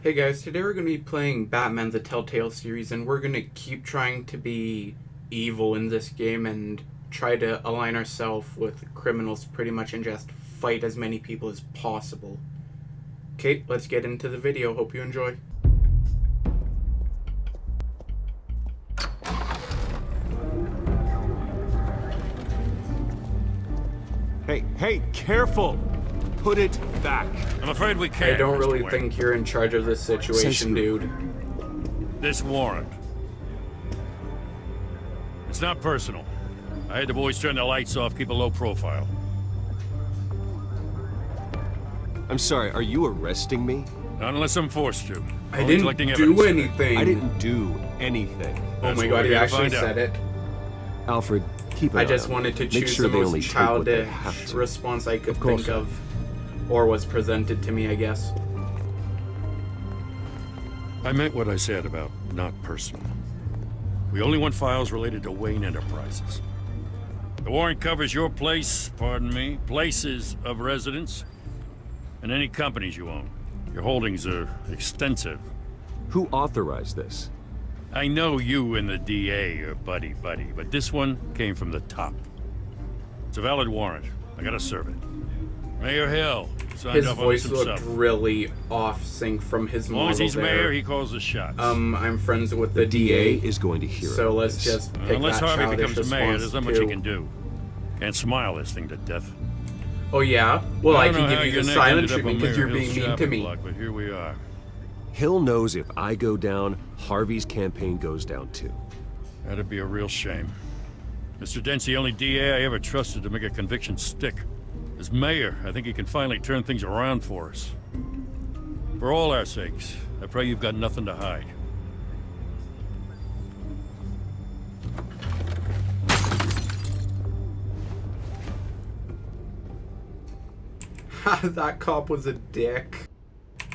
Hey guys, today we're going to be playing Batman the Telltale series, and we're going to keep trying to be evil in this game and try to align ourselves with criminals pretty much and just fight as many people as possible. Okay, let's get into the video. Hope you enjoy. Hey, careful! Put it back. I'm afraid we can't. I don't really Mr. Wayne. think you're in charge of this situation, dude. This warrant. It's not personal. I had the boys turn the lights off, keep a low profile. I'm sorry, are you arresting me? Not unless I'm forced to. I Only didn't collecting do evidence. anything. I didn't do anything. Oh That's my what god, we're he here to actually find out. said it. Alfred, keep it I just wanted to choose the most childish response I could think of, or was presented to me, I guess. I meant what I said about not personal. We only want files related to Wayne Enterprises. The warrant covers your place, pardon me, places of residence, and any companies you own. Your holdings are extensive. Who authorized this? I know you and the DA are buddy-buddy, but this one came from the top. It's a valid warrant. I gotta serve it. Mayor Hill signed His off on voice this looked himself. really off sync from his As long as model he's there. mayor, he calls the shots. I'm friends with the DA DA, is going to hear so it. let's just pick Unless that Harvey childish becomes mayor, response there's not much he too. can do. Can't smile this thing to death. Oh yeah? Well, I don't can know give how you your the neck silent ended up treatment on because Mayor you're being Hill's mean to shopping me. block, but here we are. Hill knows if I go down, Harvey's campaign goes down too. That'd be a real shame. Mr. Dent's the only DA I ever trusted to make a conviction stick. As mayor, I think he can finally turn things around for us. For all our sakes, I pray you've got nothing to hide. Ha, that cop was a dick.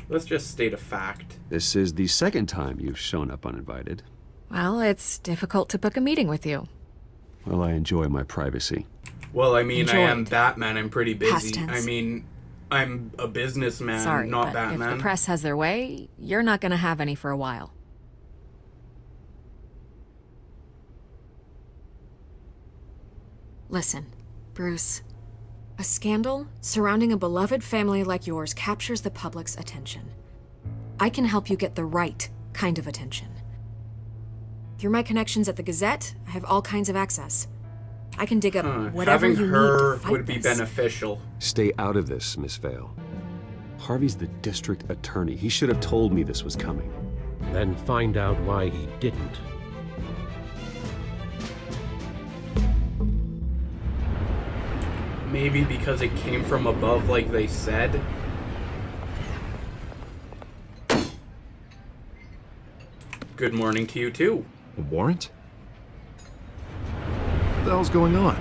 Let's just state a fact. This is the second time you've shown up uninvited. Well, it's difficult to book a meeting with you. Well, I enjoy my privacy. Well, I mean, I am Enjoyed. Batman. I'm pretty Past busy. tense. I mean, I'm a businessman, Sorry, not but Batman. if the press has their way, you're not gonna have any for a while. Listen, Bruce. A scandal surrounding a beloved family like yours captures the public's attention. I can help you get the right kind of attention. Through my connections at the Gazette, I have all kinds of access. I can dig up whatever Having you need her to fight would be this. beneficial. Stay out of this, Miss Vale. Harvey's the district attorney. He should have told me this was coming. Then find out why he didn't. Maybe because it came from above, like they said. Good morning to you, too. A warrant? What the hell's going on?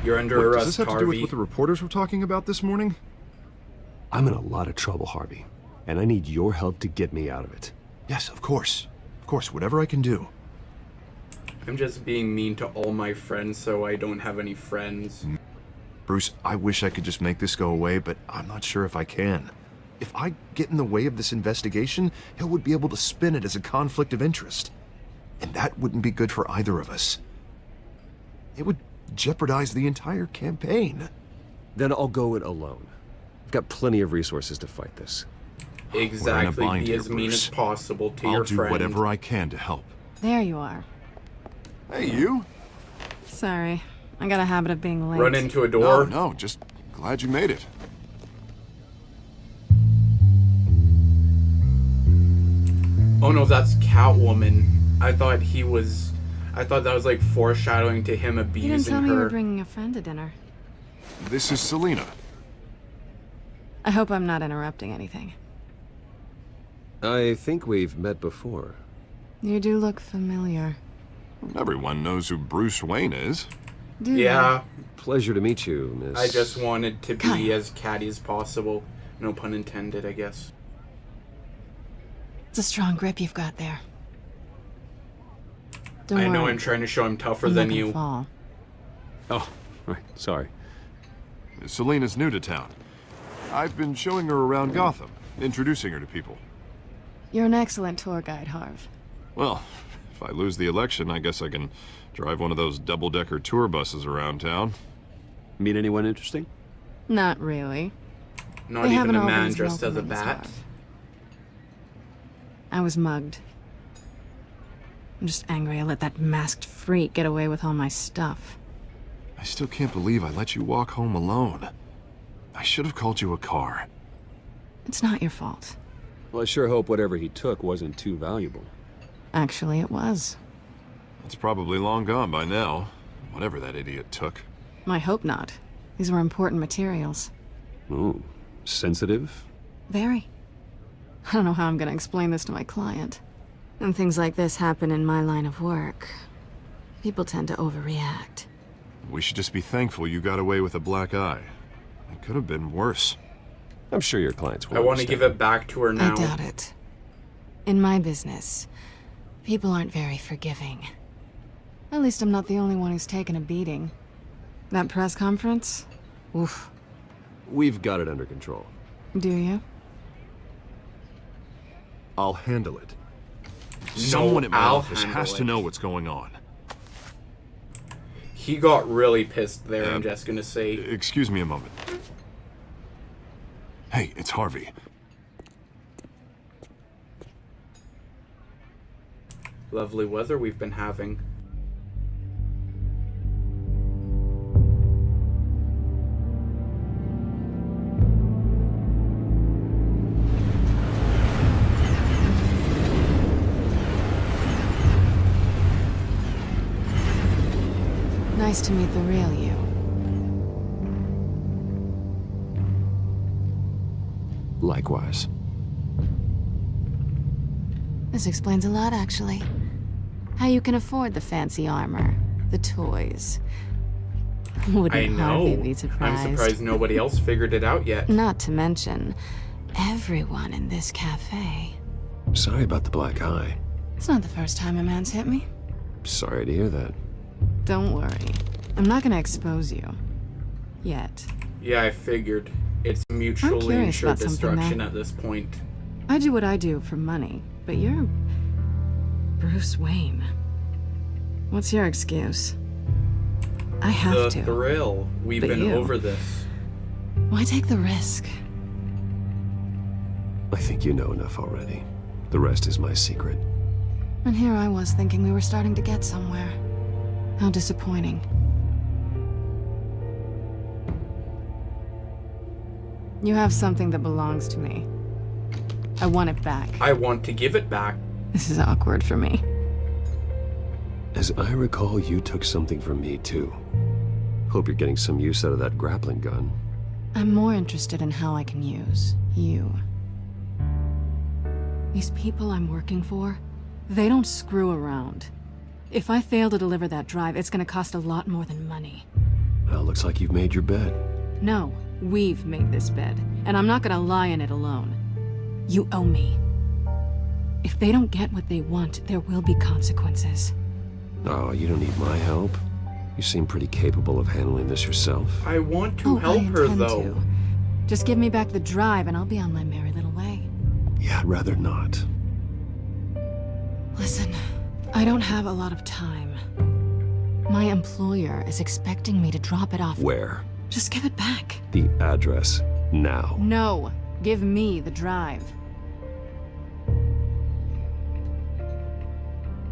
You're under What, arrest, does this have to do Harvey. with what the reporters were talking about this morning? I'm in a lot of trouble, Harvey, and I need your help to get me out of it. Yes, of course. Of course, whatever I can do. I'm just being mean to all my friends so I don't have any friends. Bruce, I wish I could just make this go away, but I'm not sure if I can. If I get in the way of this investigation, Hill would be able to spin it as a conflict of interest. And that wouldn't be good for either of us. It would jeopardize the entire campaign. Then I'll go it alone. I've got plenty of resources to fight this. Exactly, bind be here, as mean Bruce. as possible to I'll your do friend. whatever I can to help. There you are. Hey, you? Sorry. I got a habit of being late. Run into a door. No, just glad you made it. Oh no, that's Catwoman. I thought that was like foreshadowing to him You didn't abusing tell me you were her. bringing a friend to dinner. This is Selina. I hope I'm not interrupting anything. I think we've met before. You do look familiar. Everyone knows who Bruce Wayne is. Do you? Yeah, Pleasure to meet you, Miss... I just wanted to be Kyle. as catty as possible. No pun intended, I guess. It's a strong grip you've got there. Don't I know worry. I'm trying to show I'm tougher I'm not than gonna you. Fall. Oh, right, sorry. Selina's new to town. I've been showing her around Gotham, introducing her to people. You're an excellent tour guide, Harv. Well, if I lose the election, I guess I can drive one of those double-decker tour buses around town. Meet anyone interesting? Not really. Not They even haven't a all been man as dressed as a welcoming as bat. Harv. I was mugged. I'm just angry I let that masked freak get away with all my stuff. I still can't believe I let you walk home alone. I should have called you a car. It's not your fault. Well, I sure hope whatever he took wasn't too valuable. Actually, it was. It's probably long gone by now, whatever that idiot took. I hope not. These were important materials. Ooh, sensitive? Very. I don't know how I'm gonna explain this to my client. When things like this happen in my line of work, people tend to overreact. We should just be thankful you got away with a black eye. It could have been worse. I'm sure your clients will I want to give understand. it back to her now. I doubt it. In my business, people aren't very forgiving. At least I'm not the only one who's taken a beating. That press conference? Oof. We've got it under control. Do you? I'll handle it. No, Someone at my I'll office handle has it. to know what's going on. He got really pissed there, I'm just gonna say. Excuse me a moment. Hey, it's Harvey. Lovely weather we've been having. Nice to meet the real you. Likewise. This explains a lot, actually. How you can afford the fancy armor, the toys. Wouldn't I Harvey know. be surprised? I'm surprised nobody else figured it out yet. Not to mention, everyone in this cafe. Sorry about the black eye. It's not the first time a man's hit me. Sorry to hear that. Don't worry. I'm not gonna expose you. Yet. Yeah, I figured. It's mutually curious insured about something destruction now. at this point. I do what I do for money, but you're... Bruce Wayne. What's your excuse? I have The to. thrill. We've But been you- over this. Why take the risk? I think you know enough already. The rest is my secret. And here I was thinking we were starting to get somewhere. How disappointing. You have something that belongs to me. I want it back. I want to give it back. This is awkward for me. As I recall, you took something from me, too. Hope you're getting some use out of that grappling gun. I'm more interested in how I can use you. These people I'm working for, they don't screw around. If I fail to deliver that drive, it's gonna cost a lot more than money. Well, looks like you've made your bed. No, we've made this bed, and I'm not gonna lie in it alone. You owe me. If they don't get what they want, there will be consequences. Oh, you don't need my help. You seem pretty capable of handling this yourself. I want to I help her, intend though. to. Just give me back the drive, and I'll be on my merry little way. Yeah, I'd rather not. Listen, I don't have a lot of time. My employer is expecting me to drop it off. Where? Just give it back. The address. Now. No, give me the drive.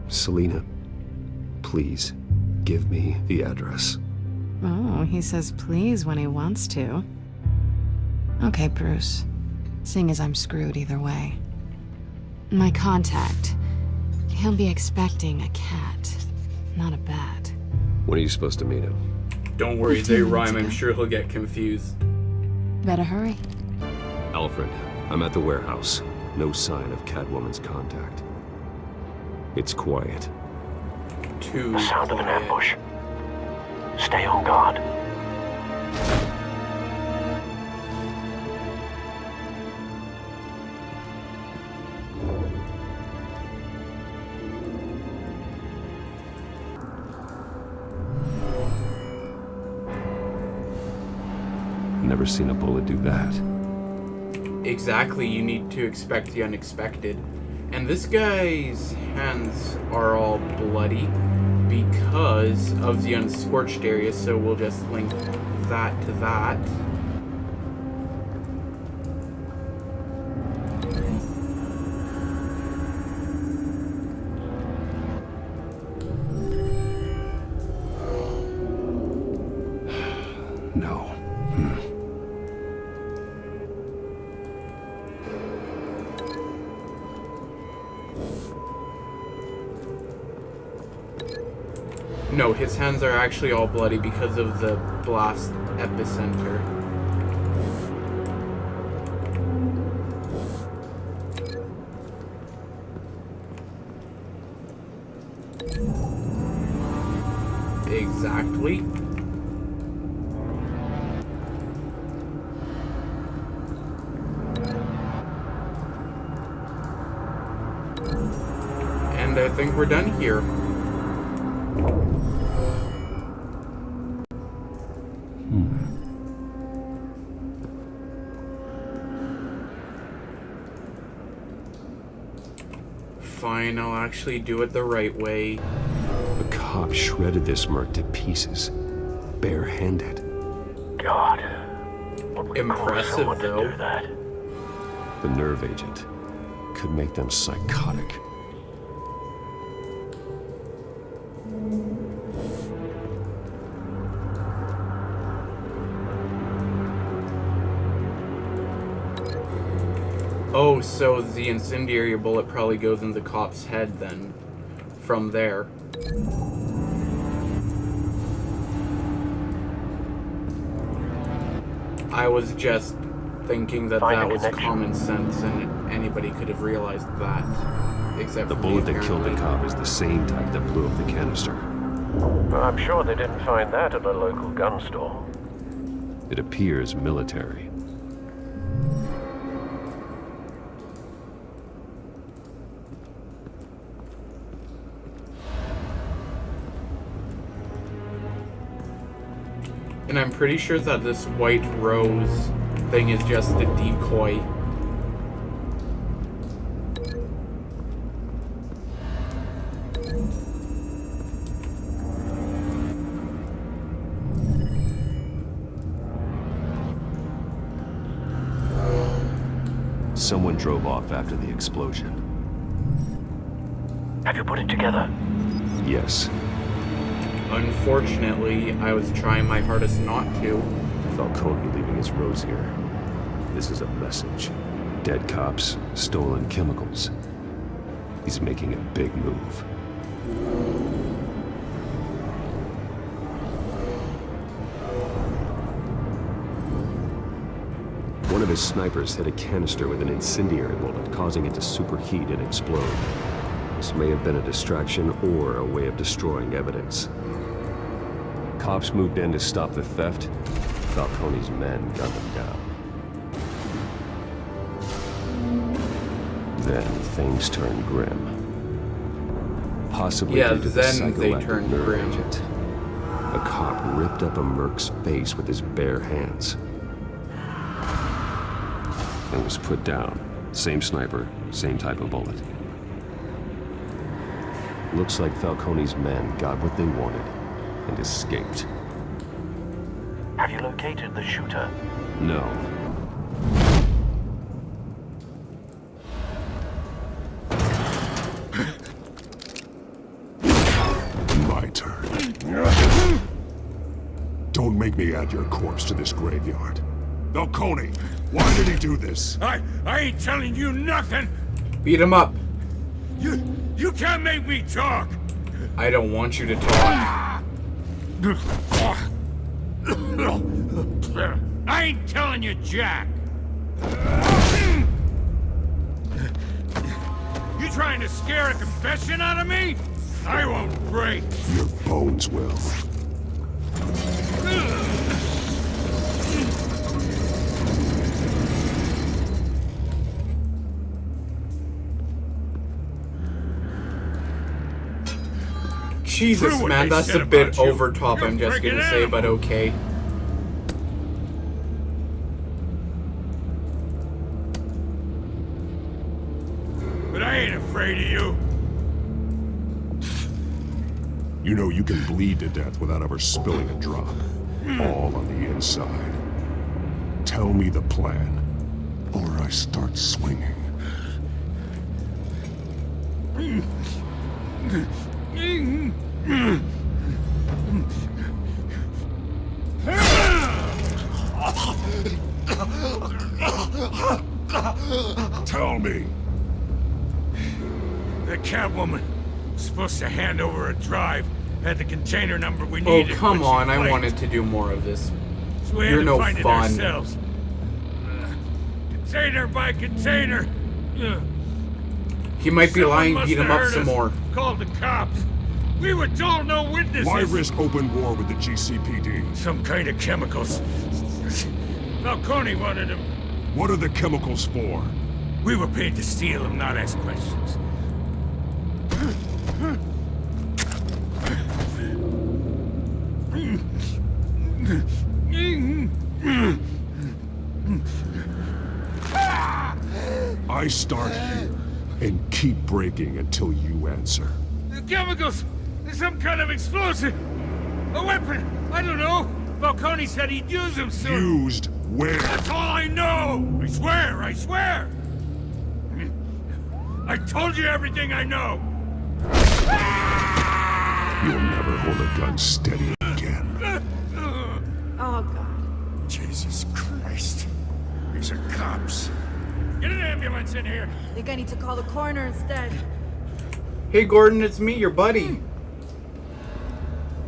Selena, please, give me the address. Oh, he says please when he wants to. Okay, Bruce. Seeing as I'm screwed either way. My contact. He'll be expecting a cat, not a bat. When are you supposed to meet him? Don't worry, 15 they minutes rhyme. I'm ago. sure he'll get confused. Better hurry. Alfred, I'm at the warehouse. No sign of Catwoman's contact. It's quiet. Too The sound of an quiet. ambush. Stay on guard. Never seen a bullet do that. Exactly, you need to expect the unexpected. And this guy's hands are all bloody because of the unscorched area, so we'll just link that to that. No. No, his hands are actually all bloody because of the blast epicenter. Exactly. And I think we're done here. Fine, I'll actually do it the right way. The cop shredded this merc to pieces, barehanded. God. What would cause Impressive, someone though. to do that? The nerve agent could make them psychotic. Oh, so the incendiary bullet probably goes in the cop's head then, from there. I was just thinking that Find that a was connection. common sense and anybody could have realized that. Except The for bullet me, that killed the apparently. cop is the same type that blew up the canister. Well, I'm sure they didn't find that at a local gun store. It appears military. And I'm pretty sure that this white rose thing is just a decoy. Someone drove off after the explosion. Have you put it together? Yes, Unfortunately, I was trying my hardest not to. Falcone leaving his rose here. This is a message. Dead cops, stolen chemicals. He's making a big move. One of his snipers hit a canister with an incendiary bullet, causing it to superheat and explode. This may have been a distraction or a way of destroying evidence. Cops moved in to stop the theft. Falcone's men gunned them down. Then things turned grim. Possibly Yeah, due to the then they psychoactive turned nerve grim. agent. A cop ripped up a merc's face with his bare hands. And was put down. Same sniper, same type of bullet. Looks like Falcone's men got what they wanted and escaped. Have you located the shooter? No. My turn. Don't make me add your corpse to this graveyard. Falcone, why did he do this? I ain't telling you nothing! Beat him up. You can't make me talk! I don't want you to talk. I ain't telling you, Jack! You trying to scare a confession out of me? I won't break! Your bones will. Jesus, True what man, they that's said a bit about you. over top, You're I'm just freaking gonna say, but animal. okay. But I ain't afraid of you. You know you can bleed to death without ever spilling a drop. All on the inside. Tell me the plan, or I start swinging. Tell me. The Catwoman was supposed to hand over a drive, had the container number we Oh, needed. come when she on. I flaked. wanted to do more of this. So we had You're to no find it fun. ourselves. Container by container. He might be Someone lying. must Beat him have up heard some us, more. Called the cops. We were told no witnesses. Why risk open war with the GCPD? Some kind of chemicals. Falcone wanted them. What are the chemicals for? We were paid to steal them, not ask questions. I start here and keep breaking until you answer. The chemicals! There's some kind of explosive! A weapon! I don't know! Falcone said he'd use them soon! Used where? That's all I know! I swear! I swear! I told you everything I know! You'll never hold a gun steady again. Oh, God. Jesus Christ. These are cops. Get an ambulance in here! Think I need to call the coroner instead. Hey, Gordon, it's me, your buddy.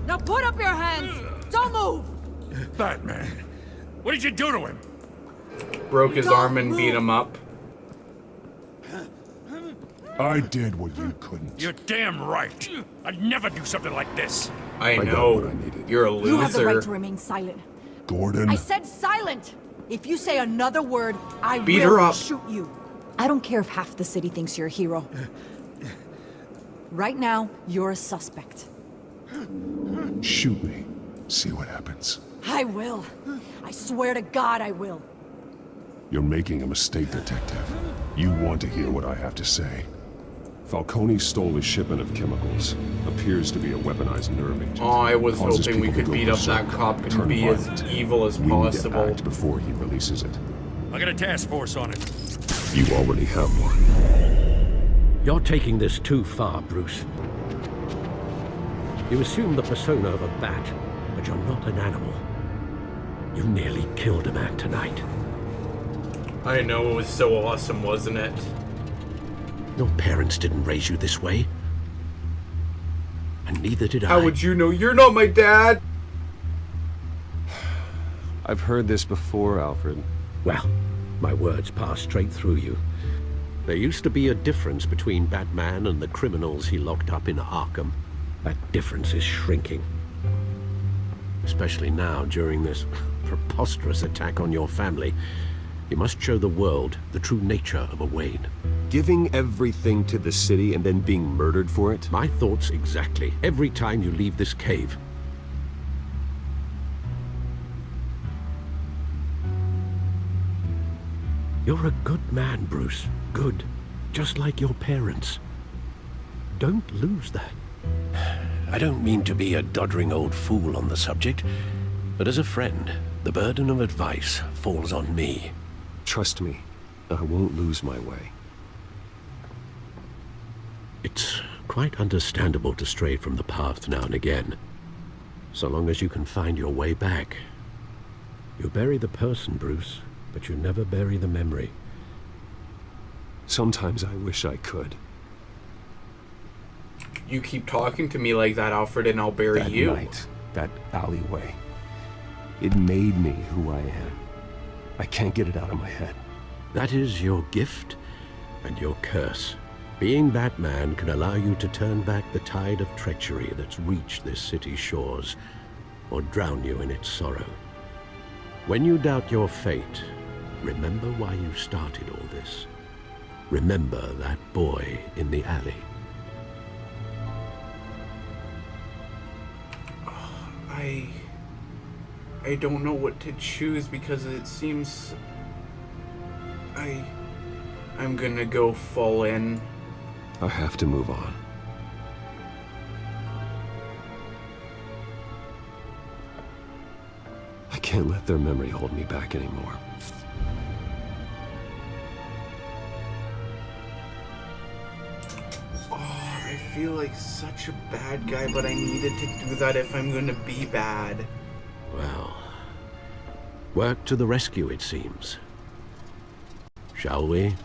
Now put up your hands! Don't move! Batman, what did you do to him? Broke his Don't arm and move. beat him up. I did what you couldn't. You're damn right. I'd never do something like this. I got know. what I needed. You're a You have the right to loser. remain silent. Gordon, I said silent! If you say another word, I Beat will her up. shoot you. I don't care if half the city thinks you're a hero. Right now, you're a suspect. shoot me. See what happens. I will. I swear to God I will. You're making a mistake, Detective. You want to hear what I have to say. Falcone stole a shipment of chemicals. Appears to be a weaponized nerve agent. Oh, I was Causes hoping we people to could go beat up that berserk, cop and turn be as violent. evil as We need to possible. act before he releases it. I got a task force on it. You already have one. You're taking this too far, Bruce. You assume the persona of a bat, but you're not an animal. You nearly killed a man tonight. I know, it was so awesome, wasn't it? Your parents didn't raise you this way. And neither did I. How would you know? You're not my dad! I've heard this before, Alfred. Well, my words pass straight through you. There used to be a difference between Batman and the criminals he locked up in Arkham. That difference is shrinking. Especially now, during this preposterous attack on your family. You must show the world the true nature of a Wayne. Giving everything to the city and then being murdered for it? My thoughts exactly, every time you leave this cave. You're a good man, Bruce. Good. Just like your parents. Don't lose that. I don't mean to be a doddering old fool on the subject, but as a friend, the burden of advice falls on me. Trust me, I won't lose my way. It's quite understandable to stray from the path now and again, so long as you can find your way back. You bury the person, Bruce, but you never bury the memory. Sometimes I wish I could. You keep talking to me like that, Alfred, and I'll bury That you. night, that alleyway, it made me who I am. I can't get it out of my head. That is your gift and your curse. Being Batman can allow you to turn back the tide of treachery that's reached this city's shores, or drown you in its sorrow. When you doubt your fate, remember why you started all this. Remember that boy in the alley. I don't know what to choose because it seems I'm gonna go fall in. I have to move on. I can't let their memory hold me back anymore. I feel like such a bad guy, but I needed to do that if I'm gonna be bad. Well, work to the rescue, it seems. Shall we?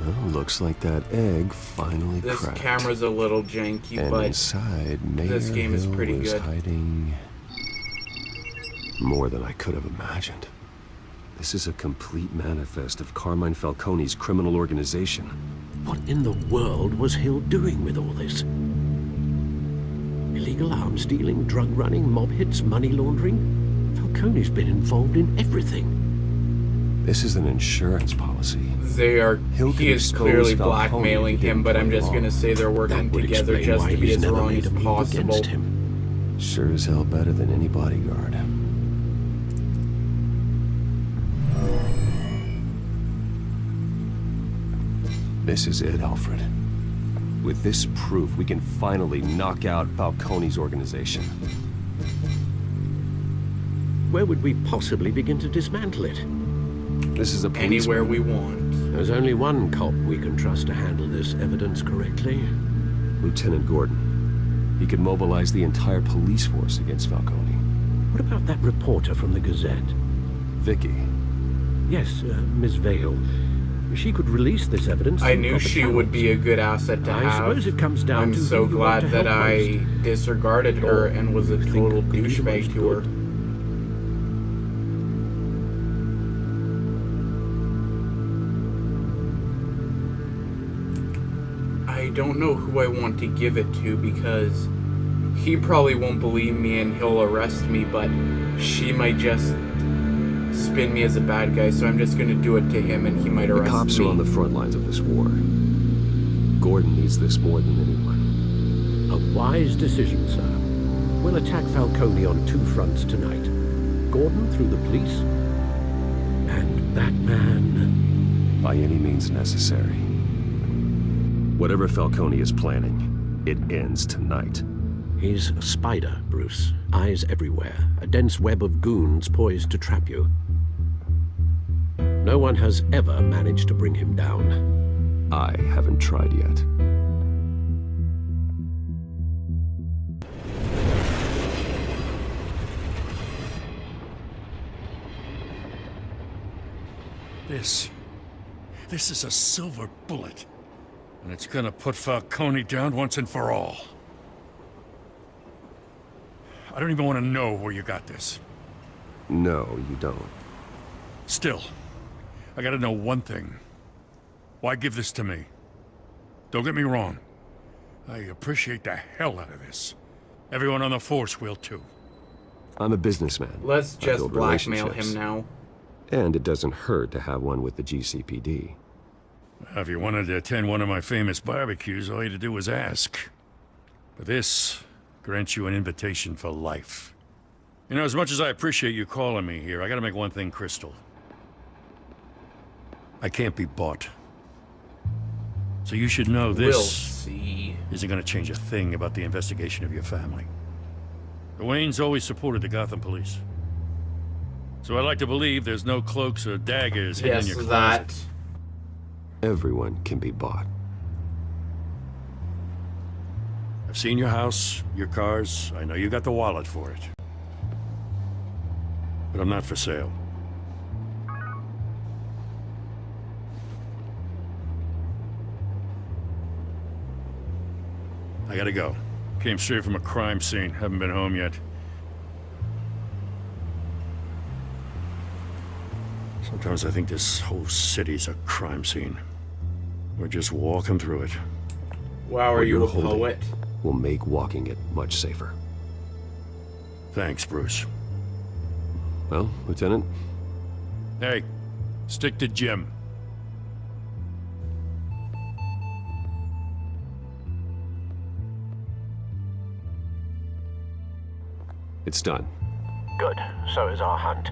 Well, looks like that egg finally This cracked. camera's a little janky, And but inside, Mayor this game is Hill pretty was good. hiding more than I could have imagined. This is a complete manifest of Carmine Falcone's criminal organization. What in the world was Hill doing with all this? Illegal arms dealing, drug running, mob hits, money laundering? Falcone's been involved in everything. This is an insurance policy. He is clearly blackmailing him, but I'm just gonna say they're working That would together explain just why to be he's as never wrong made as a move possible. against him. Sure as hell better than any bodyguard. This is it, Alfred. With this proof, we can finally knock out Falcone's organization. Where would we possibly begin to dismantle it? This is a police... Anywhere we want. There's only one cop we can trust to handle this evidence correctly. Lieutenant Gordon. He could mobilize the entire police force against Falcone. What about that reporter from the Gazette? Vicky. Yes, Miss Vale. She could release this evidence. I through knew proper she would be a channels. good asset to I have. suppose it comes down I'm to so who you want glad to that help I most. disregarded her and was a Think total could be the douchebag most to her. good. I don't know who I want to give it to because he probably won't believe me and he'll arrest me, but she might just spin me as a bad guy, so I'm just gonna do it to him and he might The arrest cops me. are on the front lines of this war. Gordon needs this more than anyone. A wise decision, sir. We'll attack Falcone on two fronts tonight. Gordon through the police, and Batman... By any means necessary. Whatever Falcone is planning, it ends tonight. He's a spider, Bruce. Eyes everywhere. A dense web of goons poised to trap you. No one has ever managed to bring him down. I haven't tried yet. This is a silver bullet. And it's gonna put Falcone down once and for all. I don't even want to know where you got this. No, you don't. Still, I gotta know one thing. Why give this to me? Don't get me wrong. I appreciate the hell out of this. Everyone on the force will too. I'm a businessman. Let's I just build blackmail relationships. him now. And it doesn't hurt to have one with the GCPD. If you wanted to attend one of my famous barbecues, all you had to do was ask. But this grants you an invitation for life. You know, as much as I appreciate you calling me here, I gotta make one thing crystal. I can't be bought. So you should know We'll this see. isn't gonna change a thing about the investigation of your family. The Waynes always supported the Gotham police. So I'd like to believe there's no cloaks or daggers hidden in Yes, your closet. that. Everyone can be bought. I've seen your house, your cars. I know you got the wallet for it. But I'm not for sale. I gotta go. Came straight from a crime scene. Haven't been home yet. Sometimes I think this whole city's a crime scene. We're just walking through it. Wow, are What you you're a holding poet? will make walking it much safer. Thanks, Bruce. Well, Lieutenant, Hey, stick to Jim. It's done. Good. So is our hunt.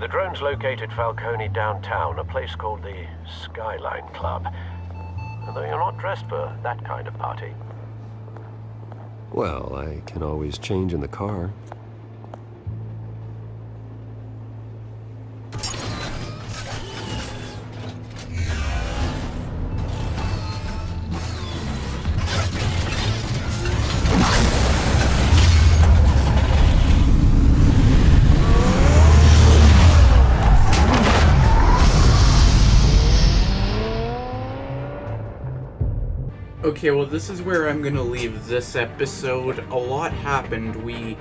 The drone's located Falcone downtown, a place called the Skyline Club. Although you're not dressed for that kind of party. Well, I can always change in the car. Okay, well, this is where I'm gonna leave this episode. A lot happened. We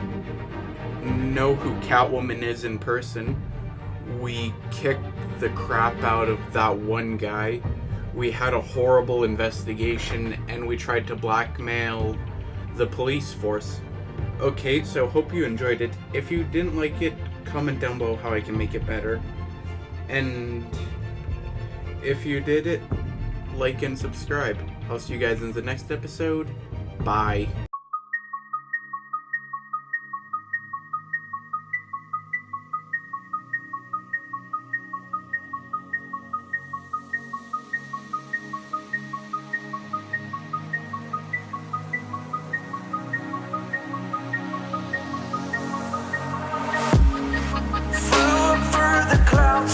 know who Catwoman is in person. We kicked the crap out of that one guy. We had a horrible investigation, and we tried to blackmail the police force. Okay, so hope you enjoyed it. If you didn't like it, comment down below how I can make it better. And if you did it, like and subscribe. I'll see you guys in the next episode. Bye.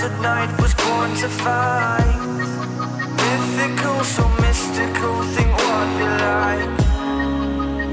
At night was born to fight. Mythical, so mystical, things